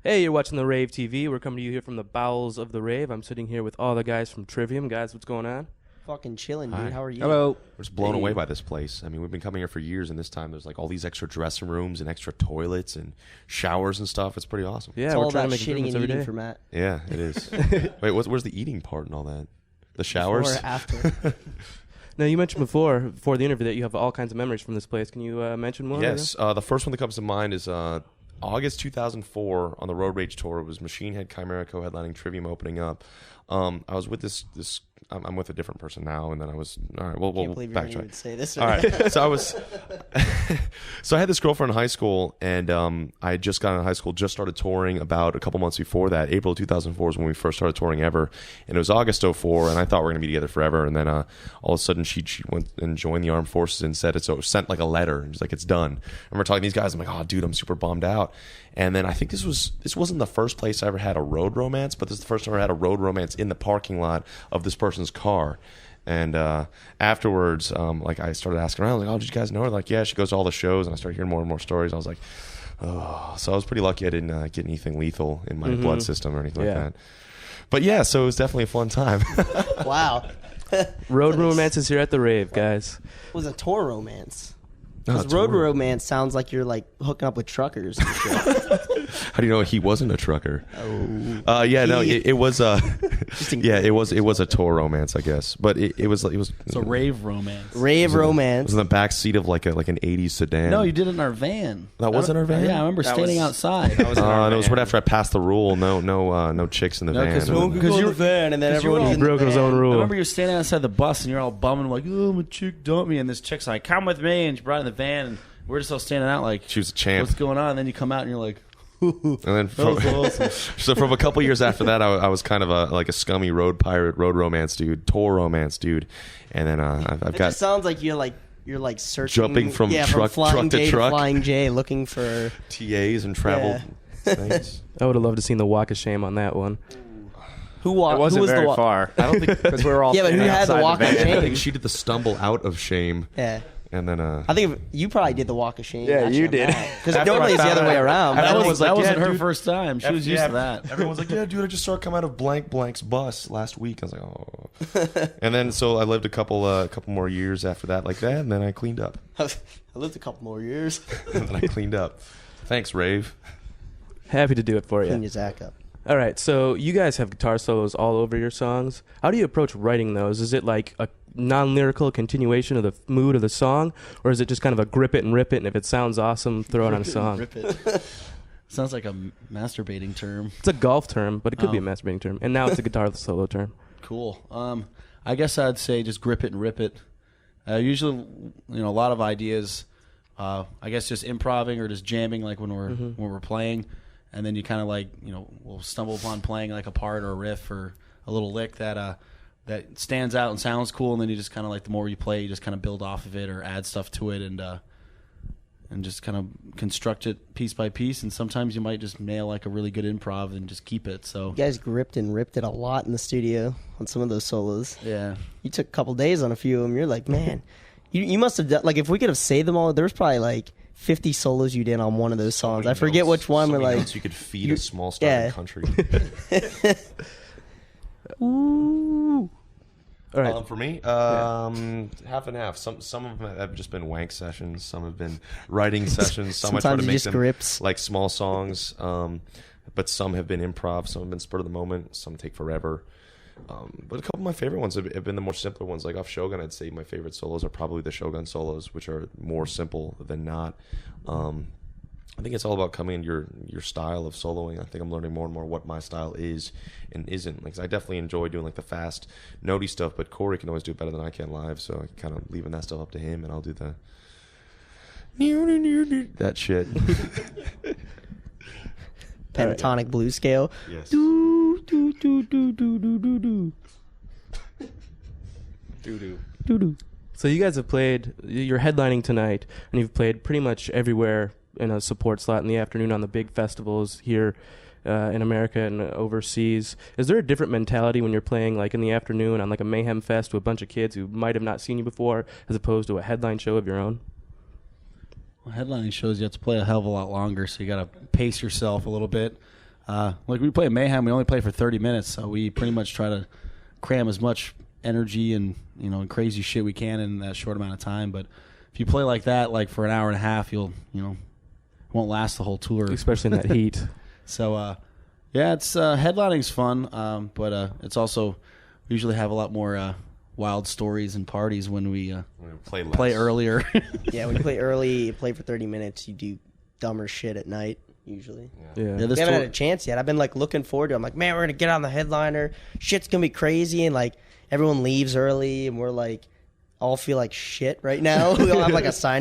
Hey, you're watching the Rave TV. We're coming to you here from the bowels of the Rave. I'm sitting here with all the guys from Trivium. Guys, what's going on? Fucking chilling, dude. Hi. How are you? Hello. We're just blown away by this place. I mean, we've been coming here for years, and this time there's like all these extra dressing rooms and extra toilets and showers and stuff. It's pretty awesome. Yeah, It's we're all trying about to make shitting and every eating day. for Matt. Yeah, it is. Wait, where's the eating part and all that? The showers? Before or after. Now, you mentioned before the interview that you have all kinds of memories from this place. Can you mention one? Yes. The first one that comes to mind is August 2004 on the Road Rage tour. It was Machine Head, Chimera co-headlining, Trivium opening up. I was with this I'm with a different person now, and then I was all right. We'll Can't believe you're going to backtrack. even say this. All right. So I was, so I had this girlfriend in high school, and I had just gotten out of high school, just started touring about a couple months before that. April 2004 is when we first started touring ever, and it was August 04, and I thought we were gonna be together forever. And then all of a sudden she went and joined the armed forces and said it. So it sent like a letter, and she's like, it's done. And we're talking to these guys. I'm like, oh, dude, I'm super bummed out. And then I think this wasn't the first place I ever had a road romance, but this is the first time I ever had a road romance in the parking lot of this person's car. And afterwards, like I started asking around, like, oh, did you guys know her? Like, yeah, she goes to all the shows, and I started hearing more and more stories. I was like, oh. So I was pretty lucky I didn't get anything lethal in my blood system or anything like that. But yeah, so it was definitely a fun time. Wow. Road romances here at the Rave, guys. It was a tour romance. No, Because road romance sounds like you're like hooking up with truckers and shit. How do you know he wasn't a trucker? Oh. Yeah, no, it was yeah, it was a tour romance, I guess. But it was It's a rave romance. Rave It romance. was in the back seat of like an 80s sedan. No, you did it in our van. That wasn't our van? Yeah, I remember standing outside. It was right after I passed the rule. No chicks in the van. because Because you're you're- the van, and then everyone you're was He in the broke his van. own I rule. remember you were standing outside the bus and you're all bumming like, oh, my chick dumped me. And this chick's like, come with me. And she brought in the van. And we're just all standing out like, She was a champ. what's going on? And then you come out and you're like, And then that was awesome. so from a couple years after that, I was kind of like a scummy road pirate, road romance dude, tour romance dude. And then I've It got just sounds like you're like searching, Jumping from from truck Flying to J truck. Flying J, looking for. TAs and travel things. I would have loved to seen the walk of shame on that one. Who walked? It wasn't who was very the far. I don't think because we were all Yeah, but who standing had the outside walk of van. I shame? think she did the stumble out of shame. Yeah. And then I think you probably did the walk of shame. Yeah, you did. Because After normally I it's the found other way out- around. Everyone That, was like, wasn't yeah, her dude. first time. She was used to that. Everyone's like, yeah, dude, I just saw her come out of blank's bus last week. I was like, oh. And then so I lived a couple more years after that like that, and then I cleaned up. I lived a couple more years. And then I cleaned up. Thanks, Rave. Happy to do it for Clean you. your Zach up. All right, so you guys have guitar solos all over your songs. How do you approach writing those? Is it like a non-lyrical continuation of the mood of the song, or is it just kind of a grip it and rip it, and if it sounds awesome, throw it on a song? Rip it. Sounds like a masturbating term. It's a golf term, but it could be a Oh. masturbating term, and now it's a guitar solo term. Cool. I guess I'd say just grip it and rip it. Usually, a lot of ideas. I guess just improving or just jamming, like when we're playing, and then you kind of like we'll stumble upon playing like a part or a riff or a little lick that stands out and sounds cool, and then you just kind of like the more you play, you just kind of build off of it or add stuff to it and just kind of construct it piece by piece. And sometimes you might just nail like a really good improv and just keep it. So You guys gripped and ripped it a lot in the studio on some of those solos. yeah. You took a couple days on a few of them. You're like, man, you must have done, like, if we could have saved them all, there was probably like 50 solos you did on one of those songs. I forget which one. We're like, you could feed a small starving yeah. country. Ooh. All right. For me, half and half. Some of them have just been wank sessions. Some have been writing sessions. Some I try Sometimes to you make just them grips. like small songs. But some have been improv. Some have been spur of the moment. Some take forever. But a couple of my favorite ones have been the more simpler ones. Like off Shogun, I'd say my favorite solos are probably the Shogun solos, which are more simple than not. I think it's all about coming into your style of soloing. I think I'm learning more and more what my style is and isn't. Like, 'cause I definitely enjoy doing like the fast, notey stuff, but Corey can always do it better than I can live, so I kind of leaving that stuff up to him, and I'll do the that shit. pentatonic blues scale. Yes. Do, do, do, do, do, do, do, do. Doo-doo. Do, do. So you guys have played, you're headlining tonight, and you've played pretty much everywhere in a support slot in the afternoon on the big festivals here in America and overseas. Is there a different mentality when you're playing like in the afternoon on like a Mayhem Fest to a bunch of kids who might have not seen you before as opposed to a headline show of your own? Well, headlining shows you have to play a hell of a lot longer, so you got to pace yourself a little bit. Like we play Mayhem, we only play for 30 minutes, so we pretty much try to cram as much energy and and crazy shit we can in that short amount of time. But if you play like that, like for an hour and a half, you'll won't last the whole tour, especially in that heat. So yeah, it's headlining's fun, but it's also we usually have a lot more wild stories and parties when we play earlier. Yeah, when you play early, you play for 30 minutes, you do dumber shit at night usually. Yeah. We haven't had a chance yet. I've been like looking forward to it. I'm like, man, we're gonna get on the headliner. Shit's gonna be crazy, and like everyone leaves early, and we're like all feel like shit right now. We all have like a sign